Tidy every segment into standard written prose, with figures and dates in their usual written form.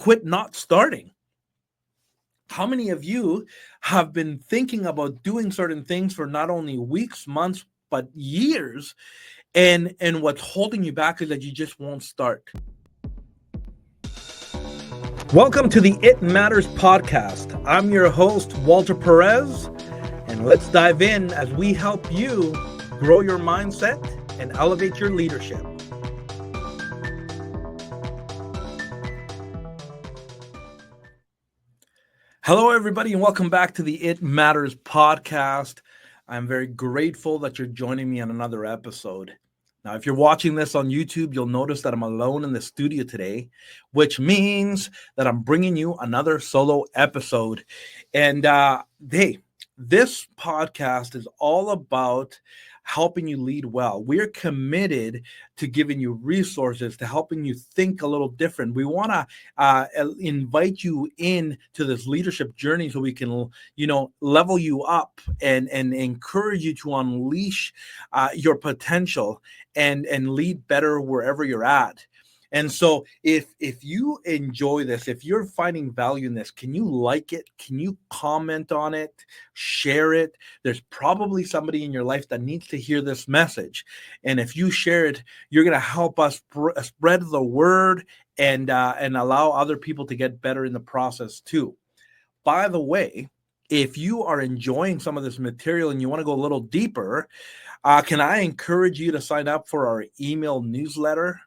quit not starting? How many of you have been thinking about doing certain things for not only weeks, months, but years, and what's holding you back is that you just won't start? Welcome to the It Matters podcast. I'm your host, Walter Perez, and let's dive in as we help you grow your mindset and elevate your leadership. Hello, everybody, and welcome back to the It Matters podcast. I'm very grateful that you're joining me on another episode. Now, if you're watching this on YouTube, you'll notice that I'm alone in the studio today, which means that I'm bringing you another solo episode. And hey, this podcast is all about helping you lead well. We're committed to giving you resources, to helping you think a little different. We want to invite you in to this leadership journey so we can, level you up and encourage you to unleash your potential and lead better wherever you're at. And so if you enjoy this, if you're finding value in this, can you like it? Can you comment on it? Share it? There's probably somebody in your life that needs to hear this message. And if you share it, you're going to help us spread the word and allow other people to get better in the process too. By the way, if you are enjoying some of this material and you want to go a little deeper, can I encourage you to sign up for our email newsletter?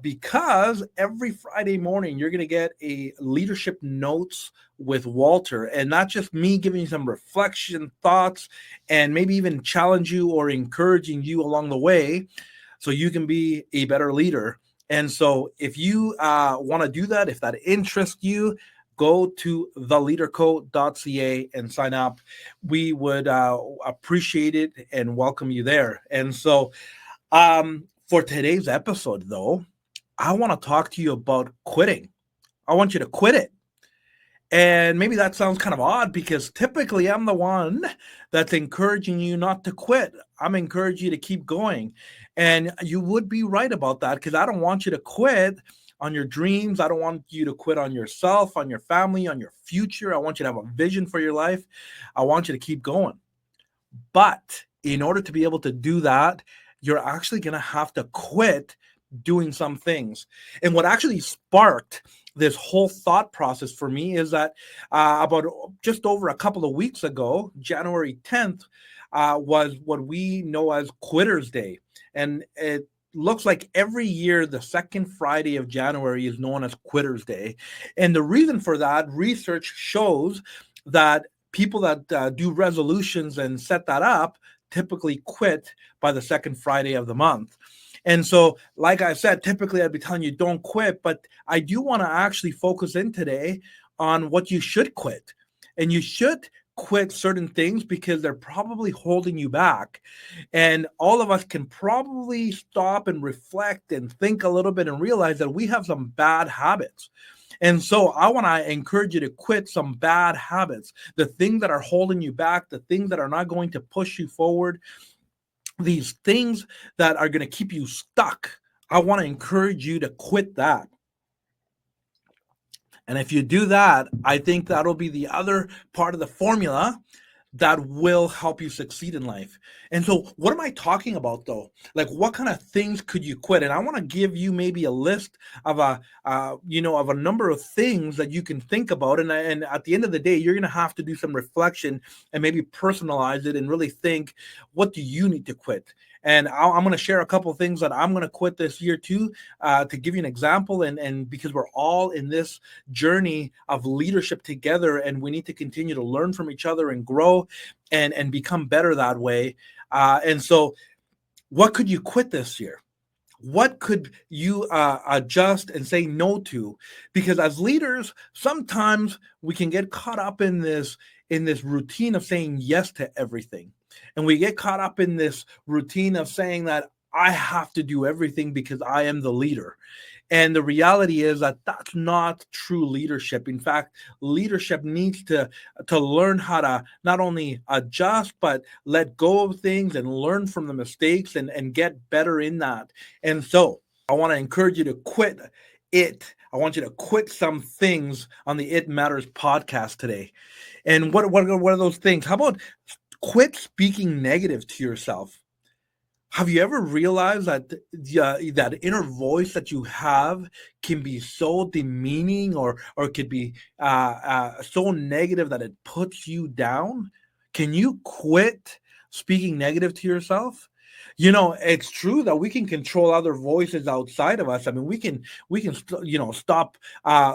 Because every Friday morning, you're going to get a leadership notes with Walter, and not just me giving you some reflection, thoughts, and maybe even challenge you or encouraging you along the way so you can be a better leader. And so if you want to do that, if that interests you, go to theleaderco.ca and sign up. We would appreciate it and welcome you there. And so for today's episode, though, I want to talk to you about quitting. I want you to quit it. And maybe that sounds kind of odd because typically I'm the one that's encouraging you not to quit. I'm encouraging you to keep going. And you would be right about that because I don't want you to quit on your dreams. I don't want you to quit on yourself, on your family, on your future. I want you to have a vision for your life. I want you to keep going. But in order to be able to do that, you're actually going to have to quit doing some things. And what actually sparked this whole thought process for me is that about just over a couple of weeks ago, January 10th, was what we know as Quitter's Day. And it looks like every year, the second Friday of January is known as Quitter's Day. And the reason for that, research shows that people that do resolutions and set that up typically quit by the second Friday of the month. And so, like I said, typically I'd be telling you don't quit, but I do want to actually focus in today on what you should quit. And you should quit certain things because they're probably holding you back. And all of us can probably stop and reflect and think a little bit and realize that we have some bad habits. And so I want to encourage you to quit some bad habits, the things that are holding you back, the things that are not going to push you forward, these things that are going to keep you stuck. I want to encourage you to quit that. And if you do that, I think that'll be the other part of the formula that will help you succeed in life. And so what am I talking about though? Like what kind of things could you quit? And I want to give you maybe a list of of a number of things that you can think about. And at the end of the day, you're going to have to do some reflection and maybe personalize it and really think, what do you need to quit? And I'm going to share a couple of things that I'm going to quit this year too, to give you an example. And because we're all in this journey of leadership together, and we need to continue to learn from each other and grow and become better that way. And so what could you quit this year? What could you adjust and say no to? Because as leaders, sometimes we can get caught up in this routine of saying yes to everything. And we get caught up in this routine of saying that I have to do everything because I am the leader. And the reality is that that's not true leadership. In fact, leadership needs to learn how to not only adjust, but let go of things and learn from the mistakes and get better in that. And so I want to encourage you to quit it I want you to quit some things on the It Matters podcast today. And what are those things? How about quit speaking negative to yourself? Have you ever realized that that inner voice that you have can be so demeaning, or could be so negative that it puts you down? Can you quit speaking negative to yourself? It's true that we can control other voices outside of us. I mean, we can stop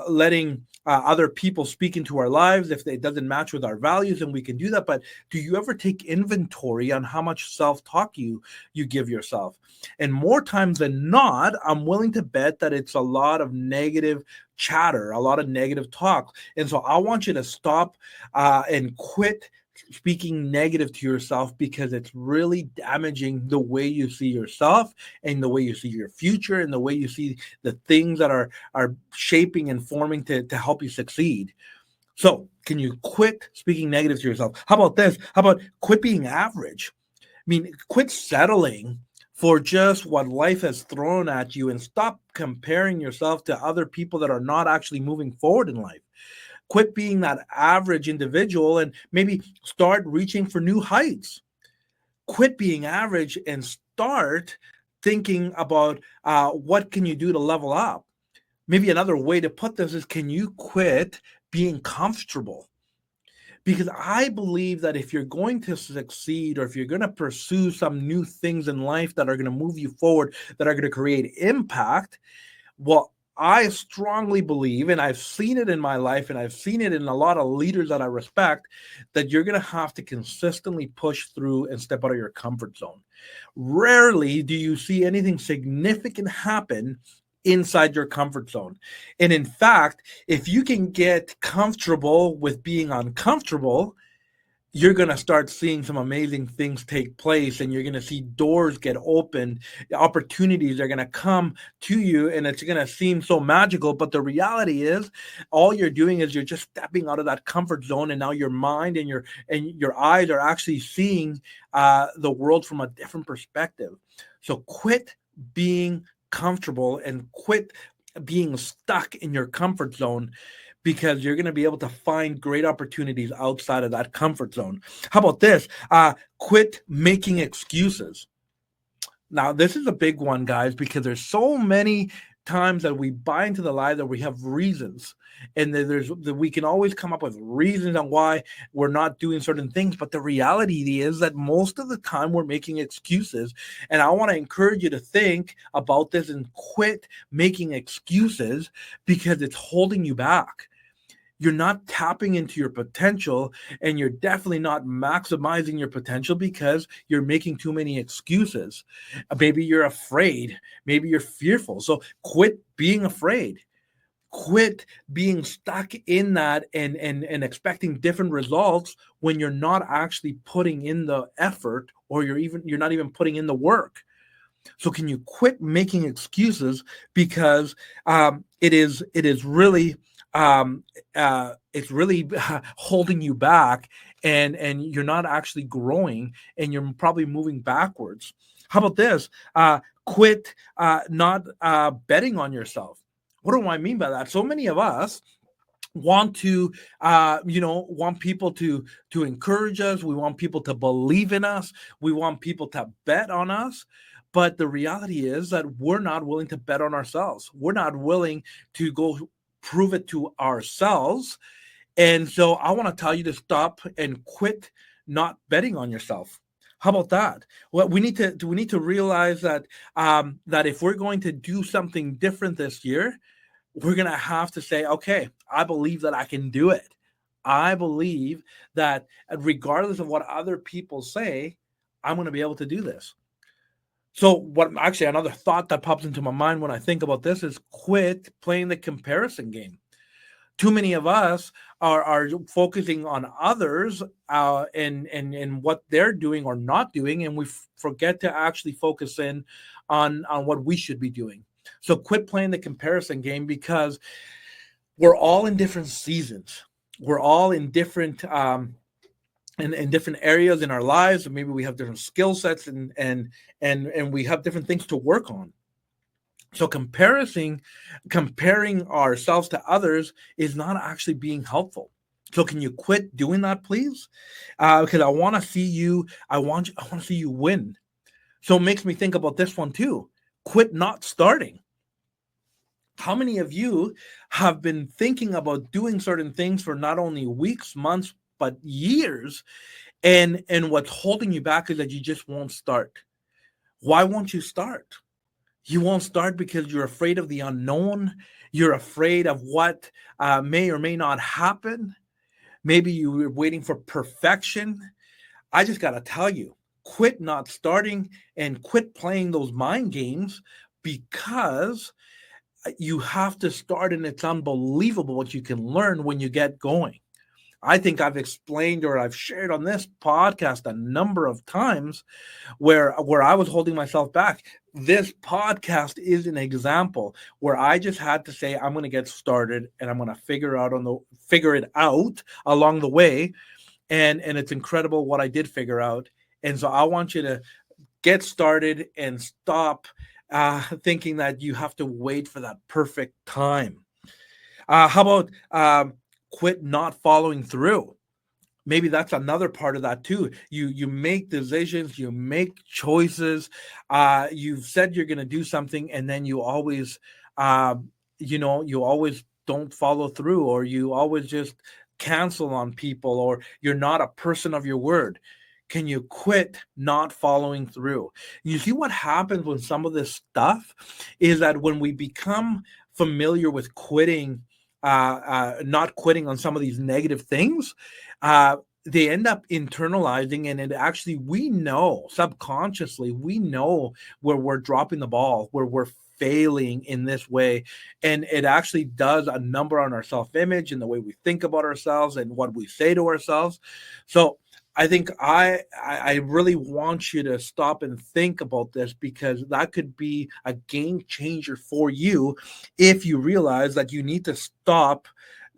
letting other people speak into our lives if it doesn't match with our values, and we can do that. But do you ever take inventory on how much self-talk you give yourself? And more times than not, I'm willing to bet that it's a lot of negative chatter, a lot of negative talk. And so I want you to stop and quit speaking negative to yourself, because it's really damaging the way you see yourself and the way you see your future and the way you see the things that are shaping and forming to help you succeed. So can you quit speaking negative to yourself? How about this? How about quit being average? I mean, quit settling for just what life has thrown at you, and stop comparing yourself to other people that are not actually moving forward in life. Quit being that average individual and maybe start reaching for new heights. Quit being average and start thinking about what can you do to level up. Maybe another way to put this is, can you quit being comfortable? Because I believe that if you're going to succeed, or if you're going to pursue some new things in life that are going to move you forward, that are going to create impact, well, I strongly believe, and I've seen it in my life, and I've seen it in a lot of leaders that I respect, that you're going to have to consistently push through and step out of your comfort zone. Rarely do you see anything significant happen inside your comfort zone. And in fact, if you can get comfortable with being uncomfortable, you're going to start seeing some amazing things take place, and you're going to see doors get opened. Opportunities are going to come to you, and it's going to seem so magical. But the reality is, all you're doing is you're just stepping out of that comfort zone, and now your mind and your eyes are actually seeing the world from a different perspective. So quit being comfortable and quit being stuck in your comfort zone, because you're going to be able to find great opportunities outside of that comfort zone. How about this? Quit making excuses. Now, this is a big one, guys, because there's so many times that we buy into the lie that we have reasons, and that we can always come up with reasons on why we're not doing certain things. But the reality is that most of the time we're making excuses. And I want to encourage you to think about this and quit making excuses, because it's holding you back. You're not tapping into your potential, and you're definitely not maximizing your potential because you're making too many excuses. Maybe you're afraid, maybe you're fearful. So quit being afraid. Quit being stuck in that and expecting different results when you're not actually putting in the effort, or you're not even putting in the work. So can you quit making excuses, because it is really it's really holding you back, and you're not actually growing, and you're probably moving backwards. How about this? Quit not betting on yourself. What do I mean by that? So many of us want to want people to encourage us. We want people to believe in us. We want people to bet on us. But the reality is that we're not willing to bet on ourselves. We're not willing to go prove it to ourselves. And so I want to tell you to stop and quit not betting on yourself. How about that? Well, we need to realize that that if we're going to do something different this year, we're going to have to say, okay, I believe that I can do it. I believe that regardless of what other people say, I'm going to be able to do this. So what actually another thought that pops into my mind when I think about this is, quit playing the comparison game. Too many of us are focusing on others and what they're doing or not doing, and we forget to actually focus in on what we should be doing. So quit playing the comparison game, because we're all in different seasons. We're all in different in different areas in our lives, and maybe we have different skill sets, and we have different things to work on. So comparing ourselves to others is not actually being helpful. So can you quit doing that, please? Because I want to see you. I want to see you win. So it makes me think about this one too. Quit not starting. How many of you have been thinking about doing certain things for not only weeks, months, but years, and what's holding you back is that you just won't start? Why won't you start? You won't start because you're afraid of the unknown. You're afraid of what may or may not happen. Maybe you were waiting for perfection. I just got to tell you, quit not starting and quit playing those mind games, because you have to start, and it's unbelievable what you can learn when you get going. I think I've explained, or I've shared on this podcast a number of times where I was holding myself back. This podcast is an example where I just had to say I'm going to get started, and I'm going to figure it out along the way, and it's incredible what I did figure out. And so I want you to get started and stop thinking that you have to wait for that perfect time. How about quit not following through? Maybe that's another part of that too. You make decisions, you make choices. You've said you're going to do something, and then you always, you always don't follow through, or you always just cancel on people, or you're not a person of your word. Can you quit not following through? You see what happens when some of this stuff is that when we become familiar with quitting, not quitting on some of these negative things, they end up internalizing, and it actually, we know subconsciously, we know where we're dropping the ball, where we're failing in this way, and it actually does a number on our self-image and the way we think about ourselves and what we say to ourselves. So I think I really want you to stop and think about this, because that could be a game changer for you if you realize that you need to stop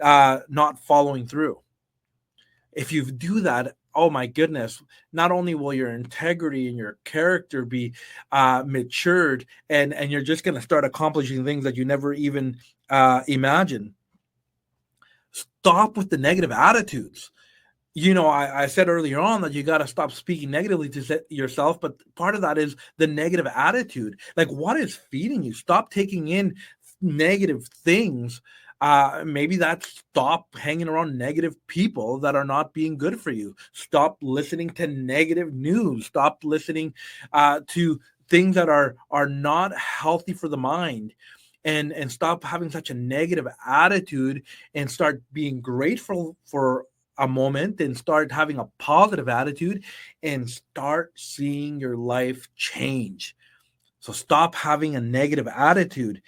not following through. If you do that, oh my goodness, not only will your integrity and your character be matured, and you're just going to start accomplishing things that you never even imagined. Stop with the negative attitudes. I said earlier on that you got to stop speaking negatively to yourself, but part of that is the negative attitude. Like, what is feeding you? Stop taking in negative things. Maybe that's stop hanging around negative people that are not being good for you. Stop listening to negative news. Stop listening to things that are not healthy for the mind. And stop having such a negative attitude, and start being grateful for a moment, and start having a positive attitude, and start seeing your life change. So stop having a negative attitude.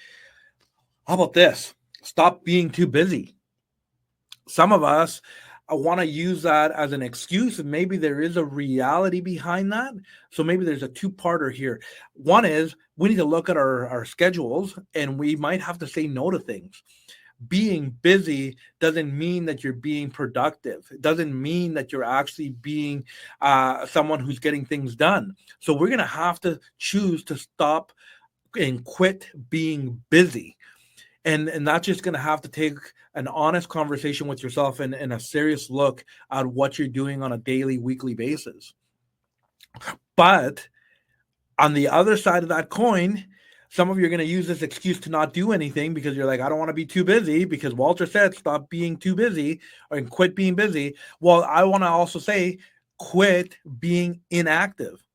How about this? Stop being too busy. Some of us want to use that as an excuse, and maybe there is a reality behind that. So maybe there's a two-parter here. One is we need to look at our schedules, and we might have to say no to things. Being busy doesn't mean that you're being productive. It doesn't mean that you're actually being someone who's getting things done. So we're going to have to choose to stop and quit being busy. And that's just going to have to take an honest conversation with yourself, and a serious look at what you're doing on a daily, weekly basis. But on the other side of that coin, some of you are going to use this excuse to not do anything, because you're like, I don't want to be too busy, because Walter said stop being too busy, and quit being busy. Well, I want to also say quit being inactive.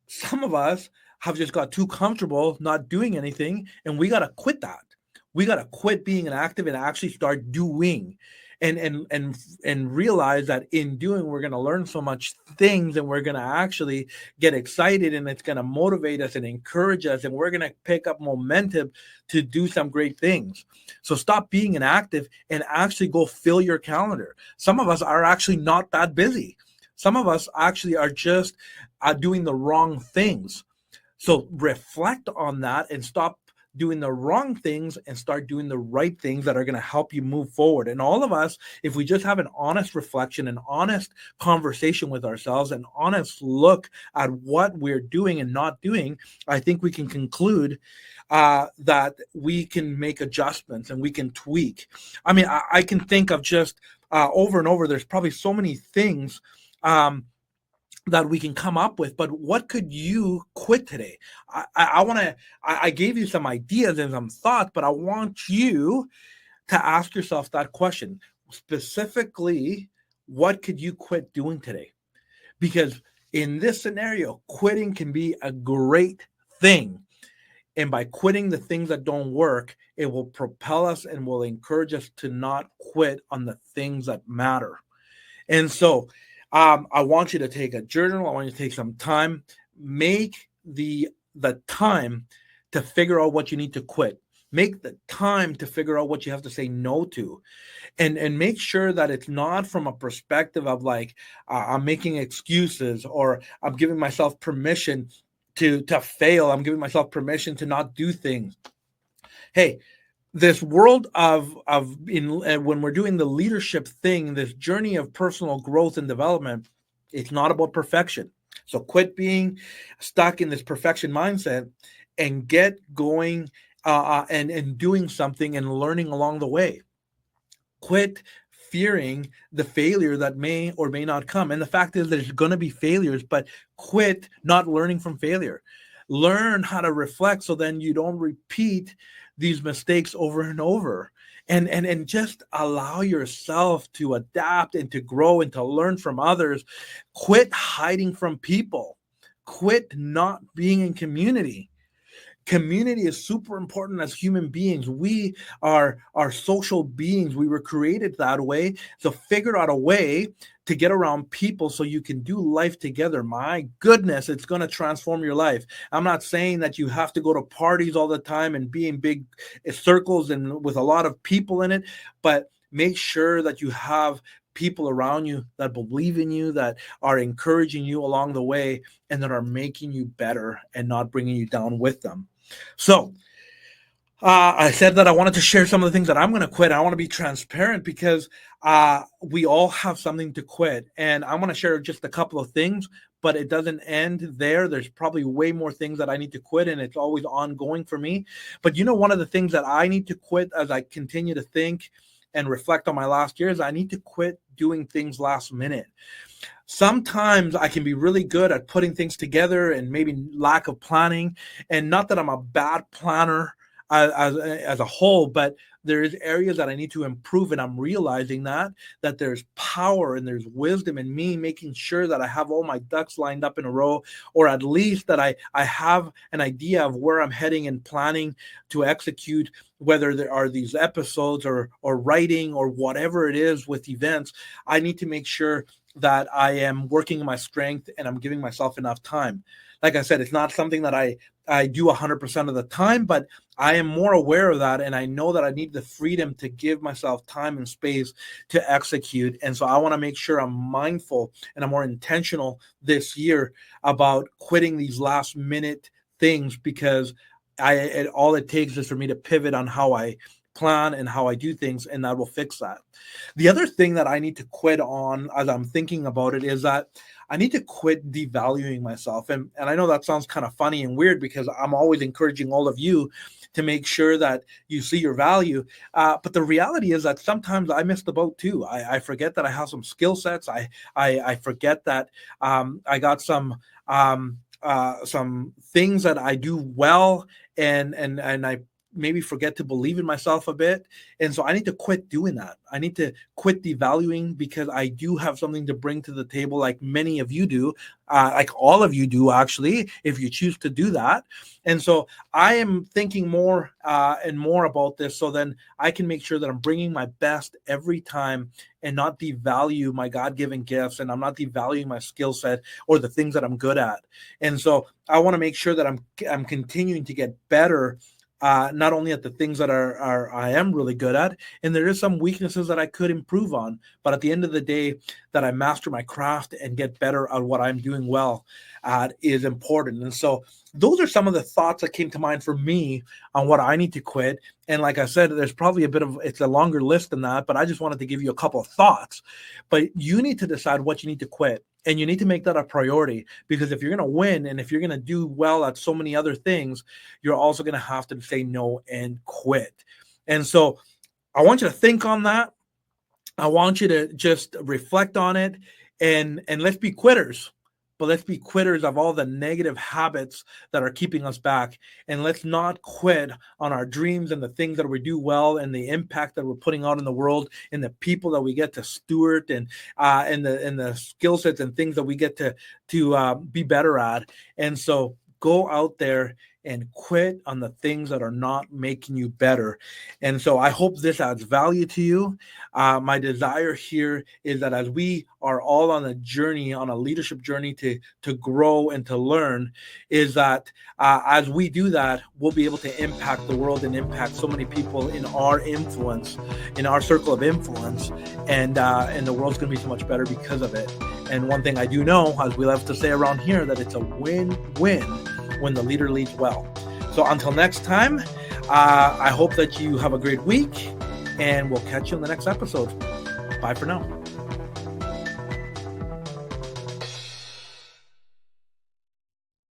Some of us have just got too comfortable not doing anything, and we got to quit that. We got to quit being inactive and actually start doing, and realize that in doing, we're going to learn so much things, and we're going to actually get excited, and it's going to motivate us and encourage us, and we're going to pick up momentum to do some great things. So stop being inactive and actually go fill your calendar. Some of us are actually not that busy. Some of us actually are just doing the wrong things. So reflect on that, and stop doing the wrong things and start doing the right things that are going to help you move forward. And all of us, if we just have an honest reflection, an honest conversation with ourselves, an honest look at what we're doing and not doing, I think we can conclude that we can make adjustments and we can tweak. I mean, I can think of just over and over, there's probably so many things that we can come up with, but what could you quit today? I gave you some ideas and some thoughts, but I want you to ask yourself that question. Specifically, what could you quit doing today? Because in this scenario, quitting can be a great thing. And by quitting the things that don't work, it will propel us and will encourage us to not quit on the things that matter. And so I want you to take a journal. I want you to take some time, make the time to figure out what you need to quit. Make the time to figure out what you have to say no to, and make sure that it's not from a perspective of like I'm making excuses or I'm giving myself permission to fail. I'm giving myself permission to not do things. Hey, this world when we're doing the leadership thing, this journey of personal growth and development, it's not about perfection. So quit being stuck in this perfection mindset and get going and doing something and learning along the way. Quit fearing the failure that may or may not come. And the fact is there's going to be failures, but quit not learning from failure. Learn how to reflect so then you don't repeat these mistakes over and over. And just allow yourself to adapt and to grow and to learn from others. Quit hiding from people. Quit not being in community. Community is super important as human beings. We are social beings. We were created that way. So figure out a way to get around people so you can do life together. My goodness, it's going to transform your life. I'm not saying that you have to go to parties all the time and be in big circles and with a lot of people in it, but make sure that you have people around you that believe in you, that are encouraging you along the way, and that are making you better and not bringing you down with them. So I said that I wanted to share some of the things that I'm going to quit. I want to be transparent because we all have something to quit. And I'm going to share just a couple of things, but it doesn't end there. There's probably way more things that I need to quit, and it's always ongoing for me. But one of the things that I need to quit as I continue to think and reflect on my last years, I need to quit doing things last minute. Sometimes I can be really good at putting things together and maybe lack of planning. And not that I'm a bad planner as a whole, but there's areas that I need to improve. And I'm realizing that there's power and there's wisdom in me making sure that I have all my ducks lined up in a row, or at least that I have an idea of where I'm heading and planning to execute, whether there are these episodes or writing or whatever it is with events. I need to make sure that I am working in my strength and I'm giving myself enough time. Like I said, it's not something that I do 100% of the time, but I am more aware of that. And I know that I need the freedom to give myself time and space to execute. And so I want to make sure I'm mindful and I'm more intentional this year about quitting these last minute things, because all it takes is for me to pivot on how I plan and how I do things, and that will fix that. The other thing that I need to quit on as I'm thinking about it is that I need to quit devaluing myself. And I know that sounds kind of funny and weird because I'm always encouraging all of you to make sure that you see your value. But the reality is that sometimes I miss the boat too. I forget that I have some skill sets. I forget that I got some things that I do well, and I maybe forget to believe in myself a bit. And so I need to quit doing that. I need to quit devaluing, because I do have something to bring to the table, like many of you do, like all of you do, actually, if you choose to do that. And so I am thinking more and more about this, so then I can make sure that I'm bringing my best every time and not devalue my God-given gifts, and I'm not devaluing my skill set or the things that I'm good at. And so I want to make sure that I'm continuing to get better not only at the things that I am really good at, and there is some weaknesses that I could improve on. But at the end of the day, that I master my craft and get better at what I'm doing well at is important. And so those are some of the thoughts that came to mind for me on what I need to quit. And like I said, there's probably it's a longer list than that, but I just wanted to give you a couple of thoughts. But you need to decide what you need to quit. And you need to make that a priority, because if you're going to win and if you're going to do well at so many other things, you're also going to have to say no and quit. And so I want you to think on that. I want you to just reflect on it, and let's be quitters. But let's be quitters of all the negative habits that are keeping us back. And let's not quit on our dreams and the things that we do well and the impact that we're putting out in the world and the people that we get to steward and the skill sets and things that we get to be better at. And so go out there and quit on the things that are not making you better. And so I hope this adds value to you. My desire here is that as we are all on a journey, on a leadership journey to grow and to learn, is that as we do that, we'll be able to impact the world and impact so many people in our influence, in our circle of influence, and the world's going to be so much better because of it. And one thing I do know, as we love to say around here, that it's a win-win when the leader leads well. So until next time, I hope that you have a great week, and we'll catch you in the next episode. Bye for now.